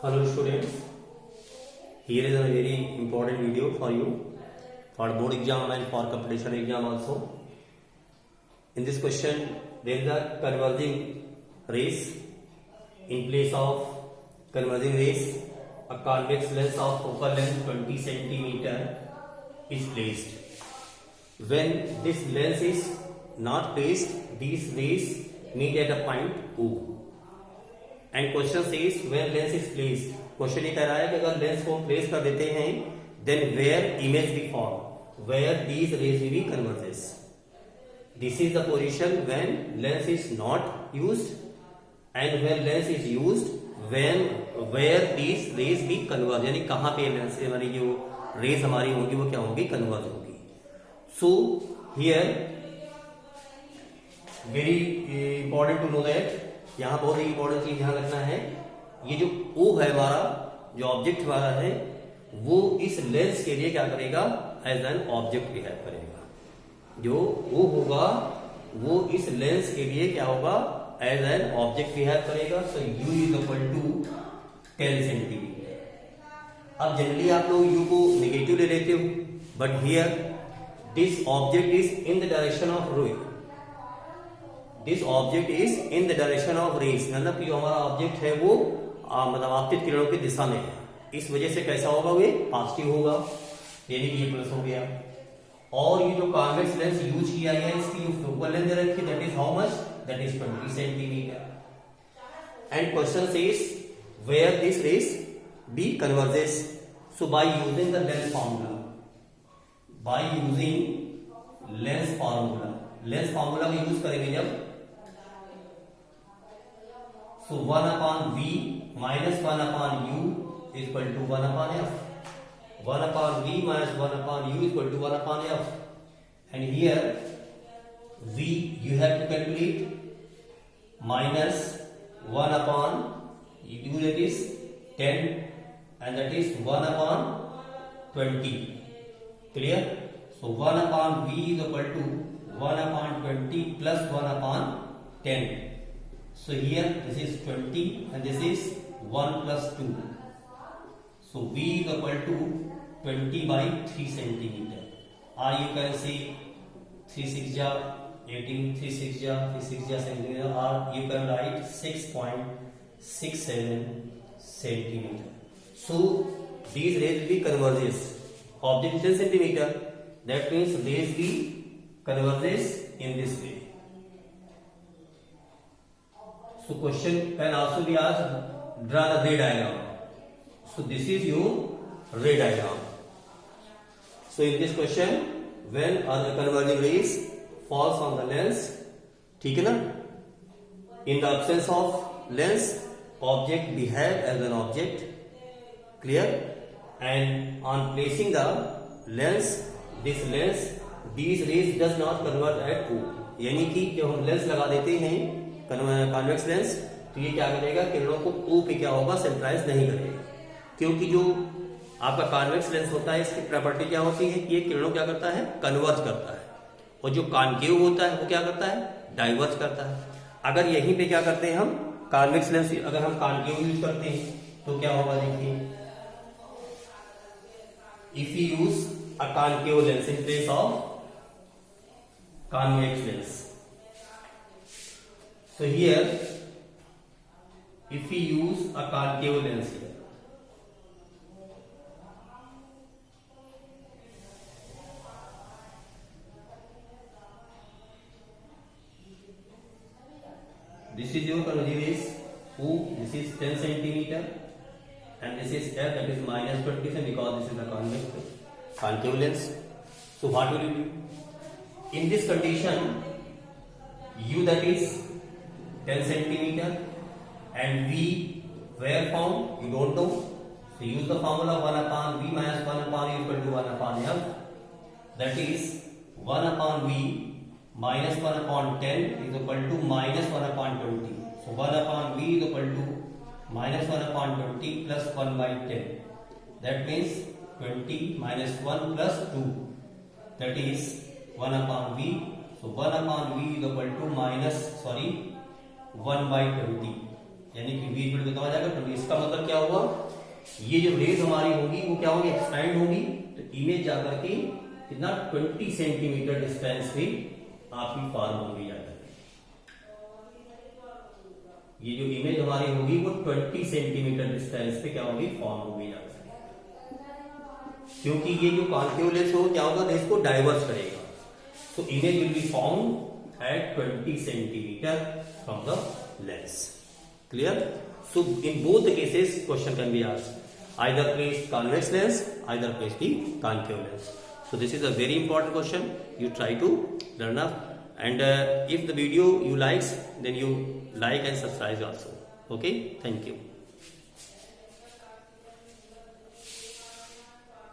Hello students, here is a very important video for you for board exam and for competition exam also. In this question there is a converging rays. In place of converging rays, a convex lens of focal length 20 centimeter is placed. When this lens is not placed, these rays meet at a point O. And question says where lens is placed, question ये कह रहा है कि अगर lens को place कर देते हैं then where image be form, where these rays be converges. This is the position when lens is not used and when lens is used when where these rays be converge, यानी कहां पे lens हमारी जो raise हमारी होगी वो क्या होगी, कन्वर्ज होगी. So here very important to know that, यहाँ बहुत ही इंपॉर्टेंट चीज ध्यान रखना है, ये जो O है हमारा, जो ऑब्जेक्ट हमारा है वो इस लेंस के लिए क्या करेगा, एज एन ऑब्जेक्ट बिहेव करेगा. जो O होगा वो इस लेंस के लिए क्या होगा, एज एन ऑब्जेक्ट बिहेव करेगा. So U is equal to 10 centimetre. अब जनरली आप लोग U को नेगेटिव ले लेते हो, but here this object is in the direction of ray. This object is in the direction of rays, मतलब कि जो हमारा ऑब्जेक्ट है वो मतलब आपतित किरणों की दिशा में है. इस वजह से कैसा होगा, वे पॉजिटिव होगा, यानी कि ये प्लस हो गया. और ये जो कॉन्वेक्स लेंस यूज किया गया है इसकी जो फोकल लेंथ रखी that is how much, that is 20 centimetre. And question says where this rays be converges. So by using the lens formula, by using lens formula, lens formula का use करेंगे जब, so 1 upon V minus 1 upon U is equal to 1 upon F. 1 upon V minus 1 upon U is equal to 1 upon F. And here V you have to calculate minus 1 upon U, that is 10, and that is 1 upon 20. Clear? So 1 upon V is equal to 1 upon 20 plus 1 upon 10. So here this is 20 and this is 1 plus 2. So V is equal to 20 by 3 centimeter. Or you can say 3 6 ja 18, 3 6 ja 3 6 ja centimeter, or you can write 6.67 centimeter. So these rays will be converges. Object is 10 centimeter. That means rays will converges in this way. So question can also be asked, draw the ray diagram. So this is your ray diagram. So in this question, when are the converging rays falls on the lens, ठीक है ना, in the absence of lens, object behave as an object. Clear? And on placing the lens, this lens, these rays does not converge at O. यानी कि जब हम lens लगा देते हैं कॉन्वेक्स लेंस, तो ये क्या करेगा, किरणों को O पे क्या होगा, सेंट्राइज नहीं करेगा. क्योंकि जो आपका कॉन्वेक्स लेंस होता है इसकी प्रॉपर्टी क्या होती है कि ये किरणों क्या करता है, कन्वर्ज करता है. और जो कॉन्केव होता है वो क्या करता है, डाइवर्ज करता है. अगर यहीं पे क्या करते हैं हम कॉन्वेक्स लेंस, अगर हम कॉन्केव यूज करते हैं तो क्या होगा, देखिए, if you use a concave lens in place of convex lens. So here if we use a concave lens here, this is your converging rays O, this is 10 centimeter and this is F, that is minus 20 because this is a concave lens. So what will you do? In this condition, U that is 10 centimeter and V where found, you don't know. So use the formula 1 upon V minus 1 upon U equal to 1 upon F. That is 1 upon V minus 1 upon 10 is equal to minus 1 upon 20. So 1 upon V is equal to minus 1 upon 20 plus 1 by 10. That means 20 minus 1 plus 2. That is 1 upon V. So 1 upon V is equal to 1 by 20. यानी कि 20 minute में कहा जाएगा। तो इसका मतलब क्या हुआ, ये जो रेज हमारी होगी वो क्या होगी, एक्सपेंड होगी। तो इमेज जाकर के कितना 20 सेंटीमीटर डिस्टेंस पे आपकी फॉर्म होगी जाकर। ये जो इमेज हमारी होगी वो 20 सेंटीमीटर डिस्टेंस पे क्या होगी, फॉर्म होगी जाकर। क्योंकि ये जो कॉन्केव लेंस हो क्या होगा, रेज को डाइवर्स करेगा। So image will be found at 20 centimetre from the lens. Clear? So in both the cases question can be asked, either place convex lens, either place the concave lens. So this is a very important question. You try to learn up, and if the video you likes, then you like and subscribe also. Okay, thank you.